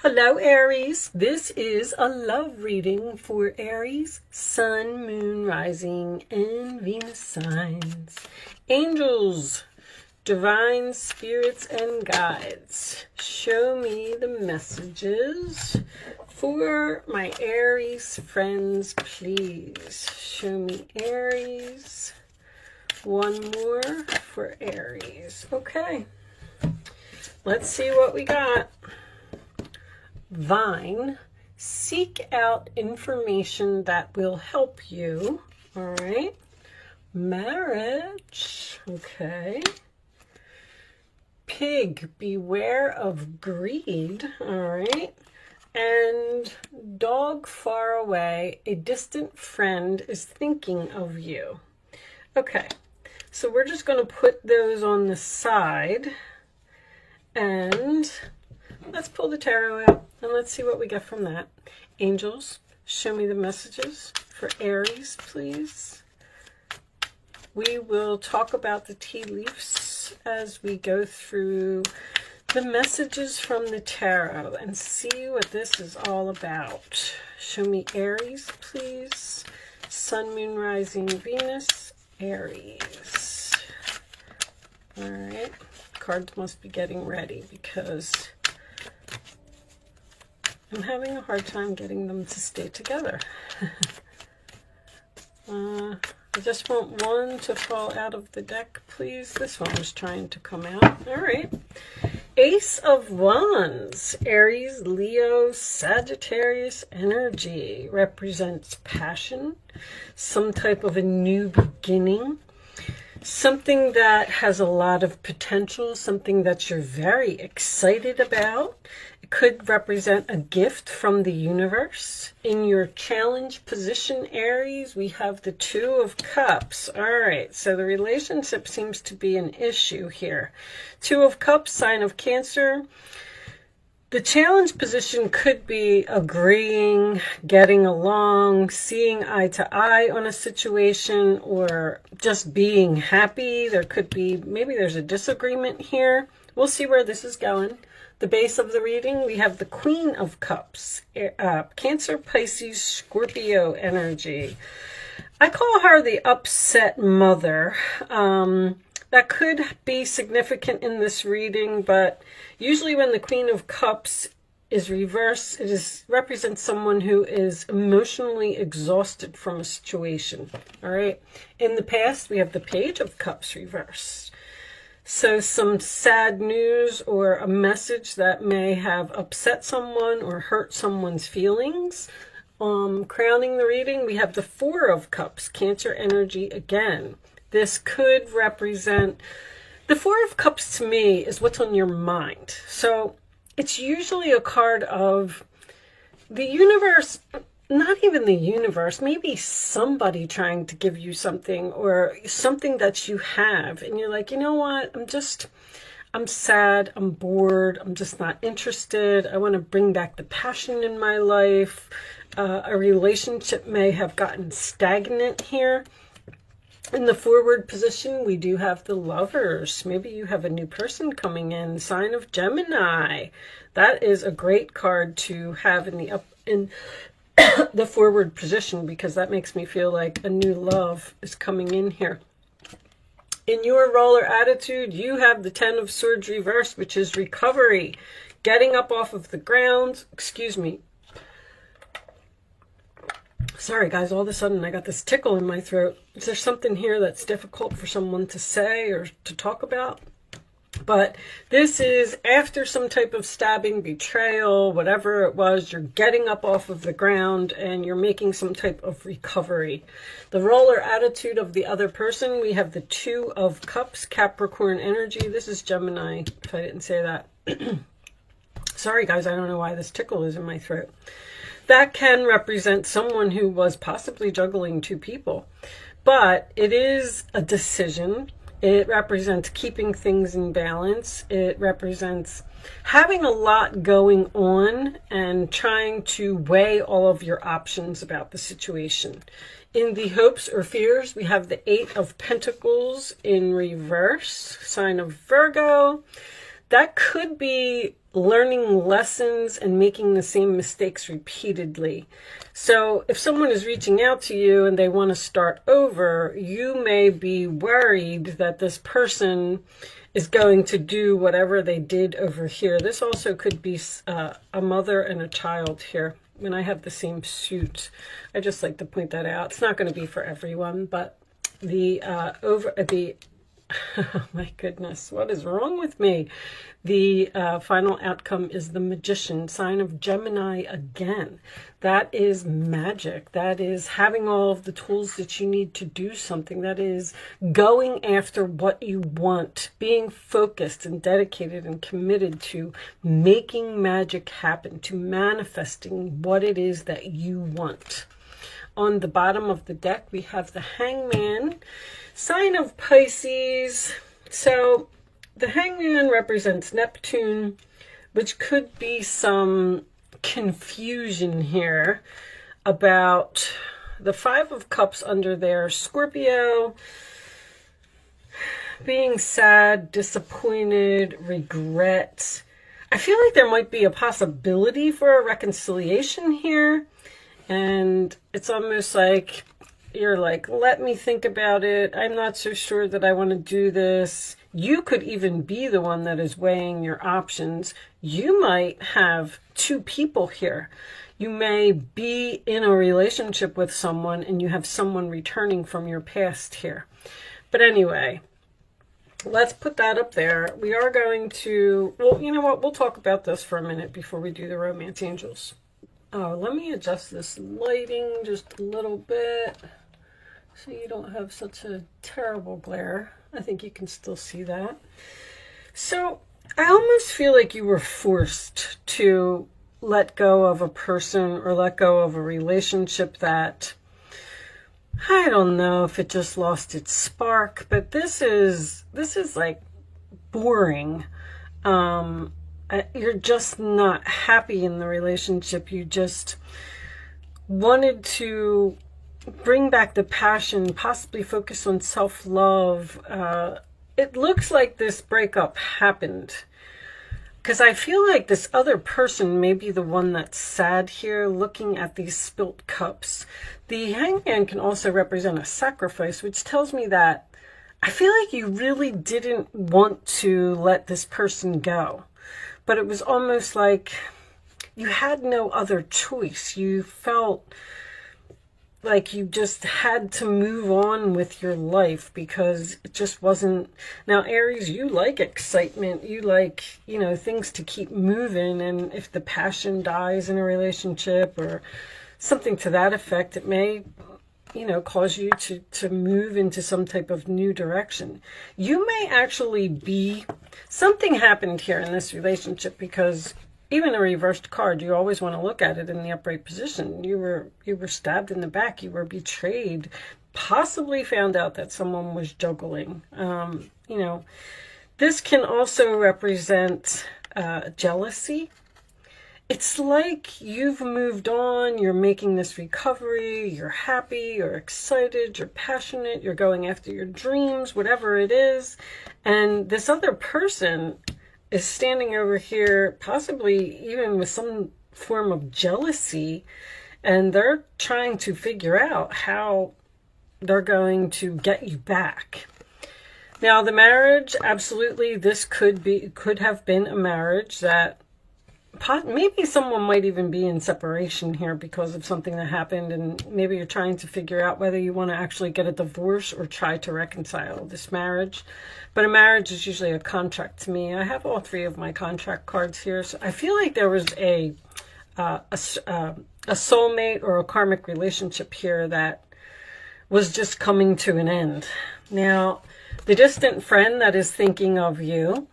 Hello Aries, this is a love reading for Aries, Sun, Moon, Rising, and Venus signs. Angels, divine spirits, and guides, show me the messages for my Aries friends, please. Show me Aries. One more for Aries. Okay, let's see what we got. Vine, seek out information that will help you. All right. Marriage. Okay. Pig, beware of greed. All right. And dog, far away, a distant friend is thinking of you. Okay. So we're just going to put those on the side and let's pull the tarot out and let's see what we get from that. Angels, show me the messages for Aries, please. We will talk about the tea leaves as we go through the messages from the tarot and see what this is all about. Show me Aries, please. Sun, Moon, Rising, Venus, Aries. All right. Cards must be getting ready because I'm having a hard time getting them to stay together. I just want one to fall out of the deck, please. This one was trying to come out. All right. Ace of Wands, Aries, Leo, Sagittarius energy represents passion, some type of a new beginning. Something that has a lot of potential, something that you're very excited about. It could represent a gift from the universe. In your challenge position, Aries, we have the Two of Cups. All right, so the relationship seems to be an issue here. Two of Cups, sign of Cancer. The challenge position could be agreeing, getting along, seeing eye to eye on a situation, or just being happy. There could be, maybe there's a disagreement here. We'll see where this is going. The base of the reading, we have the Queen of Cups, Cancer, Pisces, Scorpio energy. I call her the upset mother. That could be significant in this reading, but usually when the Queen of Cups is reversed, it represents someone who is emotionally exhausted from a situation. All right. In the past, we have the Page of Cups reversed. So some sad news or a message that may have upset someone or hurt someone's feelings. Crowning the reading, we have the Four of Cups, Cancer energy again. This could represent, the Four of Cups to me is what's on your mind. So it's usually a card of the universe, not even the universe, maybe somebody trying to give you something or something that you have. And you're like, you know what, I'm sad, I'm bored, I'm just not interested. I want to bring back the passion in my life. A relationship may have gotten stagnant here. In the forward position, we do have the Lovers. Maybe you have a new person coming in, sign of Gemini. That is a great card to have in the forward position because that makes me feel like a new love is coming in here. In your roller attitude, you have the Ten of Swords reversed, which is recovery, getting up off of the ground. Excuse me. Sorry, guys, all of a sudden I got this tickle in my throat. Is there something here that's difficult for someone to say or to talk about? But this is after some type of stabbing, betrayal, whatever it was, you're getting up off of the ground and you're making some type of recovery. The roller attitude of the other person, we have the Two of Cups, Capricorn energy. This is Gemini, if I didn't say that. Sorry, guys, I don't know why this tickle is in my throat. That can represent someone who was possibly juggling two people, but it is a decision. It represents keeping things in balance. It represents having a lot going on and trying to weigh all of your options about the situation. In the hopes or fears, we have the Eight of Pentacles in reverse, sign of Virgo. That could be learning lessons and making the same mistakes repeatedly. So if someone is reaching out to you and they want to start over, you may be worried that this person is going to do whatever they did over here. This also could be a mother and a child here. When I have the same suit, I just like to point that out. It's not going to be for everyone, but oh my goodness, what is wrong with me? The final outcome is the Magician, sign of Gemini again. That is magic. That is having all of the tools that you need to do something. That is going after what you want, being focused and dedicated and committed to making magic happen, to manifesting what it is that you want. On the bottom of the deck, we have the Hangman, sign of Pisces. So the Hangman represents Neptune, which could be some confusion here about the Five of Cups under there. Scorpio, being sad, disappointed, regret. I feel like there might be a possibility for a reconciliation here. And it's almost like you're like, let me think about it. I'm not so sure that I want to do this. You could even be the one that is weighing your options. You might have two people here. You may be in a relationship with someone and you have someone returning from your past here. But anyway, let's put that up there. We are going to, well, you know what? We'll talk about this for a minute before we do the Romance Angels. Oh, let me adjust this lighting just a little bit so you don't have such a terrible glare. I think you can still see that. So I almost feel like you were forced to let go of a person or let go of a relationship that, I don't know if it just lost its spark, but this is like boring. You're just not happy in the relationship. You just wanted to bring back the passion, possibly focus on self-love. It looks like this breakup happened because I feel like this other person may be the one that's sad here, looking at these spilt cups. The Hangman can also represent a sacrifice, which tells me that I feel like you really didn't want to let this person go. But it was almost like you had no other choice. You felt like you just had to move on with your life because it just wasn't. Now, Aries, you like excitement. You like, you know, things to keep moving. And if the passion dies in a relationship or something to that effect, it may, you know, cause you to move into some type of new direction. You may actually be, something happened here in this relationship because even a reversed card, you always want to look at it in the upright position. You were stabbed in the back. You were betrayed, possibly found out that someone was juggling. You know, this can also represent jealousy. It's like you've moved on, you're making this recovery, you're happy, you're excited, you're passionate, you're going after your dreams, whatever it is. And this other person is standing over here, possibly even with some form of jealousy, and they're trying to figure out how they're going to get you back. Now, the marriage, absolutely, this could have been a marriage that maybe someone might even be in separation here because of something that happened, and maybe you're trying to figure out whether you want to actually get a divorce or try to reconcile this marriage. But a marriage is usually a contract to me. I have all three of my contract cards here, so I feel like there was a soulmate or a karmic relationship here that was just coming to an end. Now, the distant friend that is thinking of you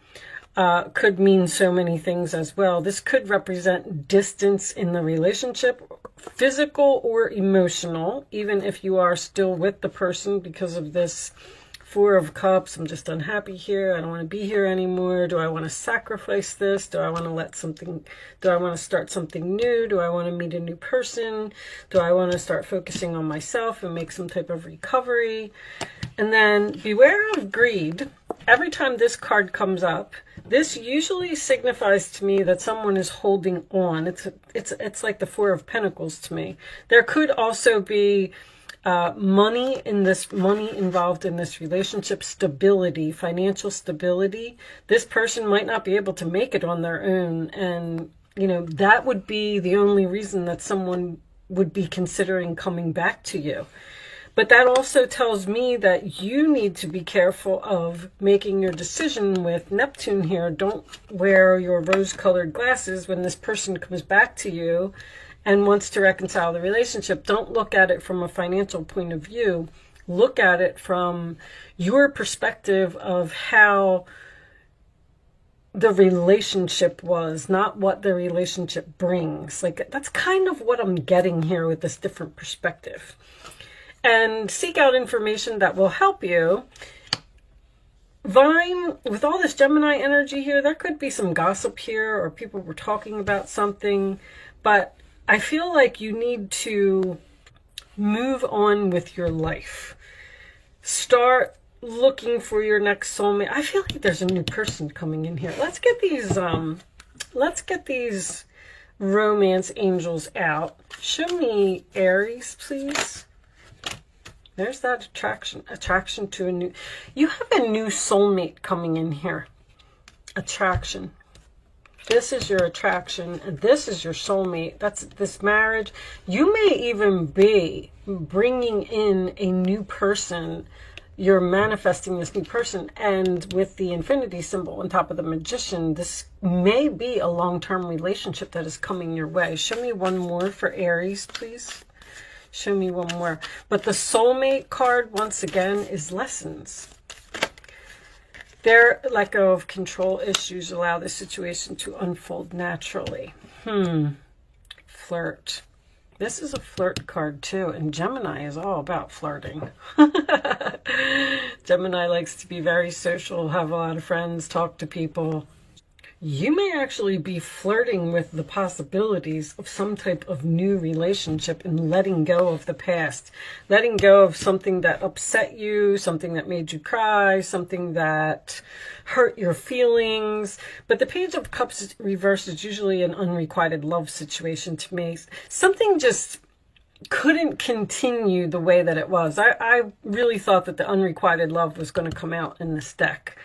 could mean so many things as well. This could represent distance in the relationship, physical or emotional, even if you are still with the person because of this Four of Cups, I'm just unhappy here. I don't want to be here anymore. Do I want to sacrifice this? Do I want to start something new? Do I want to meet a new person? Do I want to start focusing on myself and make some type of recovery? And then beware of greed. Every time this card comes up, this usually signifies to me that someone is holding on. It's like the Four of Pentacles to me. There could also be money involved in this relationship, stability, financial stability. This person might not be able to make it on their own, and that would be the only reason that someone would be considering coming back to you. But that also tells me that you need to be careful of making your decision with Neptune here. Don't wear your rose-colored glasses when this person comes back to you and wants to reconcile the relationship. Don't look at it from a financial point of view. Look at it from your perspective of how the relationship was, not what the relationship brings. Like, that's kind of what I'm getting here with this different perspective. And seek out information that will help you. Vine, with all this Gemini energy here, there could be some gossip here, or people were talking about something, but I feel like you need to move on with your life. Start looking for your next soulmate. I feel like there's a new person coming in here. Let's get these romance angels out. Show me Aries, please. There's that attraction to a new, you have a new soulmate coming in here. Attraction. This is your attraction, and this is your soulmate. That's this marriage. You may even be bringing in a new person. You're manifesting this new person, and with the infinity symbol on top of the Magician, this may be a long-term relationship that is coming your way. Show me one more for Aries, please. Show me one more. But the soulmate card, once again, is lessons. Let go of control issues, allow the situation to unfold naturally. Flirt. This is a flirt card too, and Gemini is all about flirting. Gemini likes to be very social, have a lot of friends, talk to people. You may actually be flirting with the possibilities of some type of new relationship and letting go of the past. Letting go of something that upset you, something that made you cry, something that hurt your feelings. But the Page of Cups reversed is usually an unrequited love situation to me. Something just couldn't continue the way that it was. I really thought that the unrequited love was going to come out in this deck.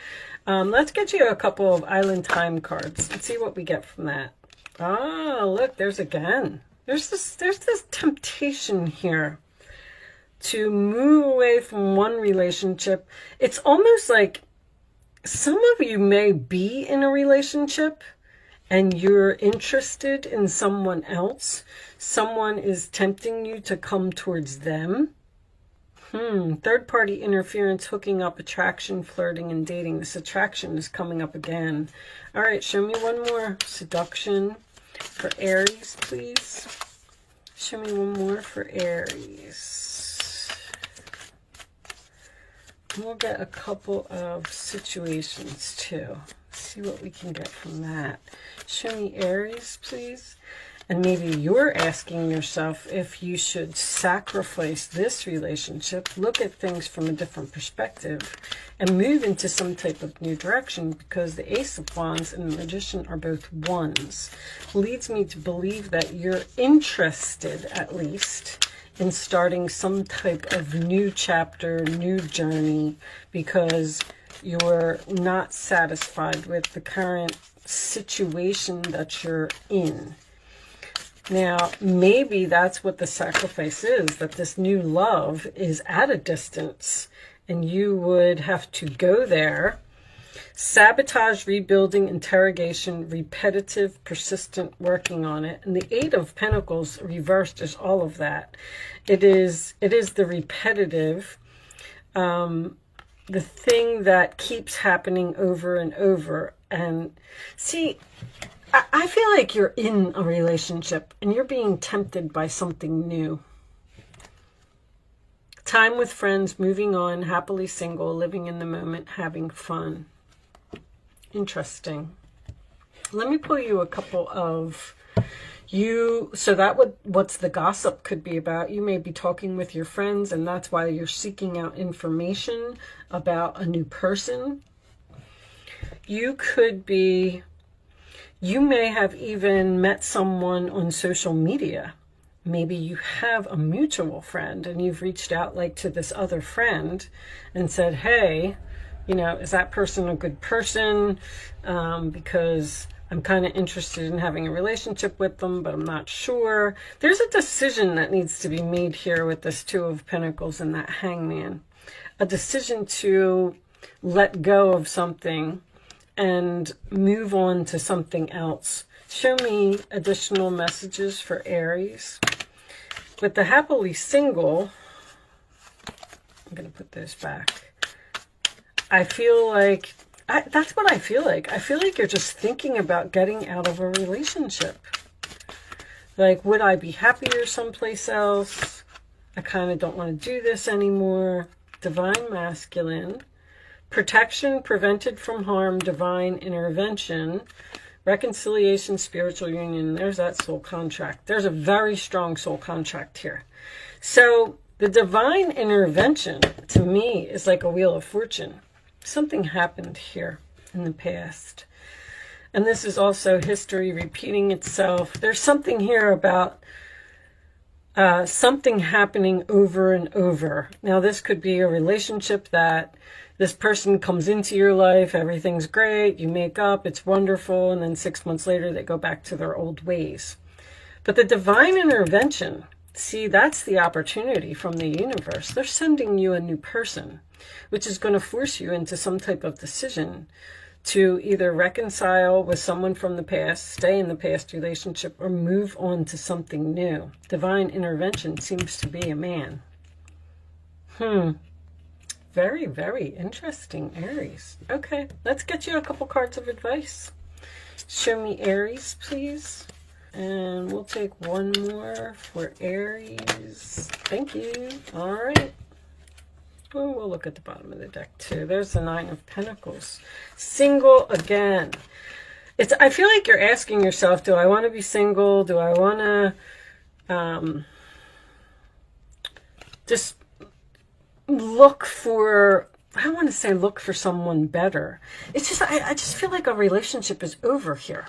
Let's get you a couple of Island Time cards and see what we get from that. Ah, look, there's this temptation here to move away from one relationship. It's almost like some of you may be in a relationship and you're interested in someone else. Someone is tempting you to come towards them. Third-party interference, hooking up, attraction, flirting, and dating. This attraction is coming up again. All right, show me one more. Seduction for Aries, please. Show me one more for Aries. We'll get a couple of situations, too. See what we can get from that. Show me Aries, please. And maybe you're asking yourself if you should sacrifice this relationship, look at things from a different perspective, and move into some type of new direction, because the Ace of Wands and the Magician are both ones. Leads me to believe that you're interested, at least, in starting some type of new chapter, new journey, because you're not satisfied with the current situation that you're in. Now, maybe that's what the sacrifice is, that this new love is at a distance and you would have to go there. Sabotage, rebuilding, interrogation, repetitive, persistent, working on it. And the Eight of Pentacles reversed is all of that. It is the repetitive, the thing that keeps happening over and over. And see, I feel like you're in a relationship and you're being tempted by something new. Time with friends, moving on, happily single, living in the moment, having fun. Interesting. Let me pull you a couple of so that what's the gossip could be about. You may be talking with your friends, and that's why you're seeking out information about a new person. You may have even met someone on social media. Maybe you have a mutual friend and you've reached out like to this other friend and said, hey, is that person a good person? Because I'm kind of interested in having a relationship with them, but I'm not sure. There's a decision that needs to be made here with this Two of Pentacles and that Hangman. A decision to let go of something and move on to something else. Show me additional messages for Aries. With the happily single, I'm going to put this back. I feel like, that's what I feel like. I feel like you're just thinking about getting out of a relationship. Like, would I be happier someplace else? I kind of don't want to do this anymore. Divine masculine. Protection, prevented from harm, divine intervention. Reconciliation, spiritual union. There's that soul contract. There's a very strong soul contract here. So the divine intervention to me is like a wheel of fortune. Something happened here in the past. And this is also history repeating itself. There's something here about something happening over and over. Now, this could be a relationship that this person comes into your life, everything's great, you make up, it's wonderful, and then 6 months later they go back to their old ways. But the divine intervention, see, that's the opportunity from the universe. They're sending you a new person, which is going to force you into some type of decision to either reconcile with someone from the past, stay in the past relationship, or move on to something new. Divine intervention seems to be a man. Very, very interesting, Aries. Okay, let's get you a couple cards of advice. Show me Aries, please. And we'll take one more for Aries. Thank you. All right. Oh, we'll look at the bottom of the deck too. There's the Nine of Pentacles. Single again. I feel like you're asking yourself, do I want to be single? Do I want to just look for, I don't want to say look for someone better. It's just, I just feel like a relationship is over here.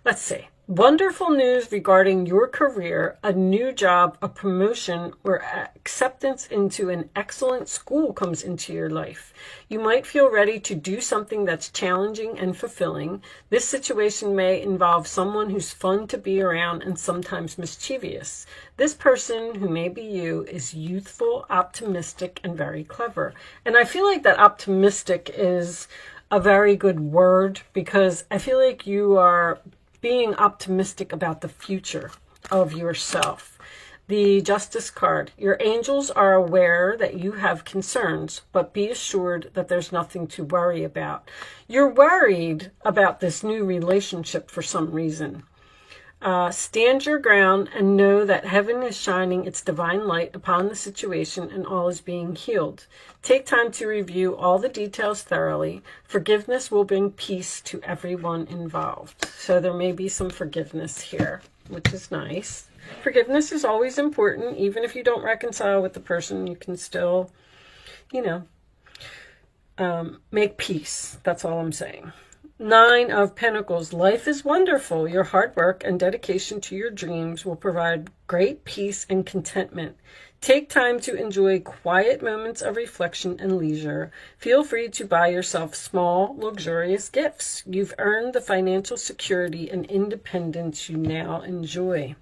Let's see. Wonderful news regarding your career, a new job, a promotion, or acceptance into an excellent school comes into your life. You might feel ready to do something that's challenging and fulfilling. This situation may involve someone who's fun to be around and sometimes mischievous. This person, who may be you, is youthful, optimistic, and very clever. And I feel like that optimistic is a very good word, because I feel like you are being optimistic about the future of yourself. The Justice card. Your angels are aware that you have concerns, but be assured that there's nothing to worry about. You're worried about this new relationship for some reason. Stand your ground and know that heaven is shining its divine light upon the situation and all is being healed. Take time to review all the details thoroughly. Forgiveness will bring peace to everyone involved. So there may be some forgiveness here, which is nice. Forgiveness is always important. Even if you don't reconcile with the person, you can still, make peace. That's all I'm saying. Nine of Pentacles. Life is wonderful. Your hard work and dedication to your dreams will provide great peace and contentment. Take time to enjoy quiet moments of reflection and leisure. Feel free to buy yourself small, luxurious gifts. You've earned the financial security and independence you now enjoy.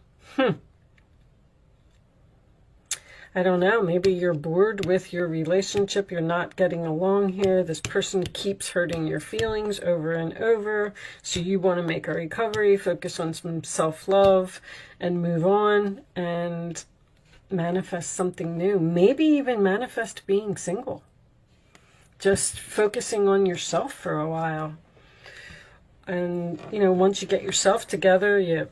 I don't know, maybe you're bored with your relationship, you're not getting along here, this person keeps hurting your feelings over and over, so you want to make a recovery, focus on some self-love, and move on, and manifest something new. Maybe even manifest being single. Just focusing on yourself for a while. And, once you get yourself together, you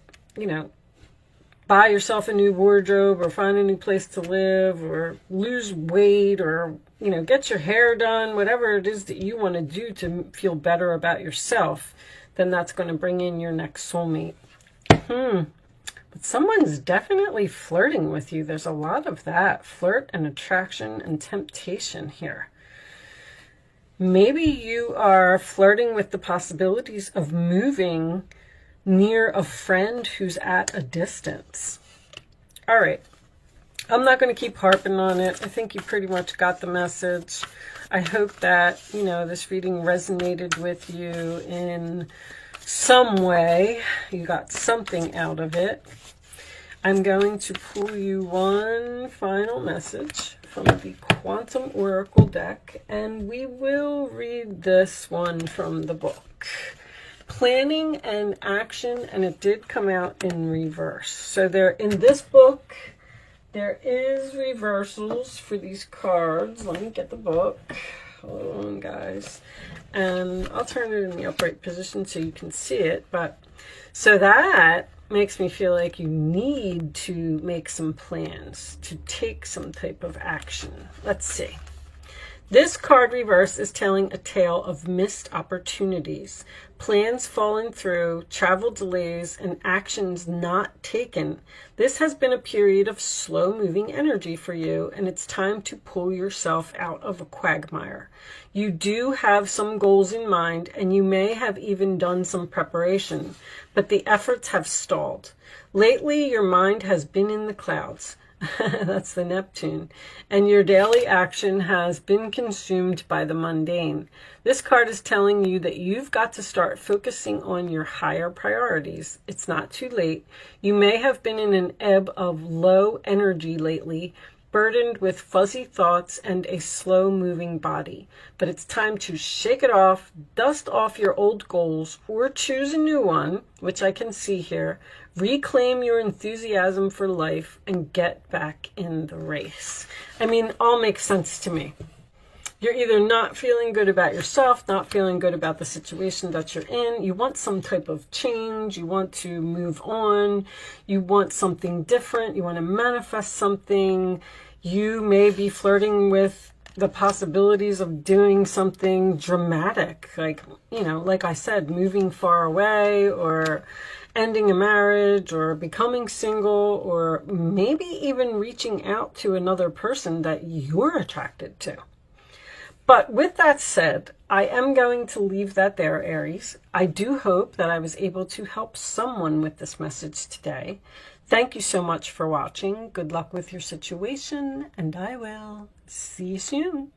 buy yourself a new wardrobe or find a new place to live or lose weight or, you know, get your hair done, whatever it is that you want to do to feel better about yourself, then that's going to bring in your next soulmate. But someone's definitely flirting with you. There's a lot of that. Flirt and attraction and temptation here. Maybe you are flirting with the possibilities of moving near a friend who's at a distance. All right. I'm not going to keep harping on it. I think you pretty much got the message. I hope that, you know, this reading resonated with you in some way. You got something out of it. I'm going to pull you one final message from the Quantum Oracle deck, and we will read this one from the book. Planning and action, and it did come out in reverse. So there, in this book, there is reversals for these cards. Let me get the book. Hold on, guys. And I'll turn it in the upright position so you can see it. But so that makes me feel like you need to make some plans, to take some type of action. Let's see. This card reverse is telling a tale of missed opportunities, plans falling through, travel delays, and actions not taken. This has been a period of slow-moving energy for you, and it's time to pull yourself out of a quagmire. You do have some goals in mind, and you may have even done some preparation, but the efforts have stalled. Lately, your mind has been in the clouds. That's the Neptune. And your daily action has been consumed by the mundane. This card is telling you that you've got to start focusing on your higher priorities. It's not too late. You may have been in an ebb of low energy lately, burdened with fuzzy thoughts and a slow-moving body. But it's time to shake it off, dust off your old goals, or choose a new one, which I can see here. Reclaim your enthusiasm for life and get back in the race. I mean, all makes sense to me. You're either not feeling good about yourself, not feeling good about the situation that you're in. You want some type of change. You want to move on. You want something different. You want to manifest something. You may be flirting with the possibilities of doing something dramatic. Like, you know, like I said, moving far away or ending a marriage or becoming single or maybe even reaching out to another person that you're attracted to. But with that said, I am going to leave that there, Aries. I do hope that I was able to help someone with this message today. Thank you so much for watching. Good luck with your situation, and I will see you soon.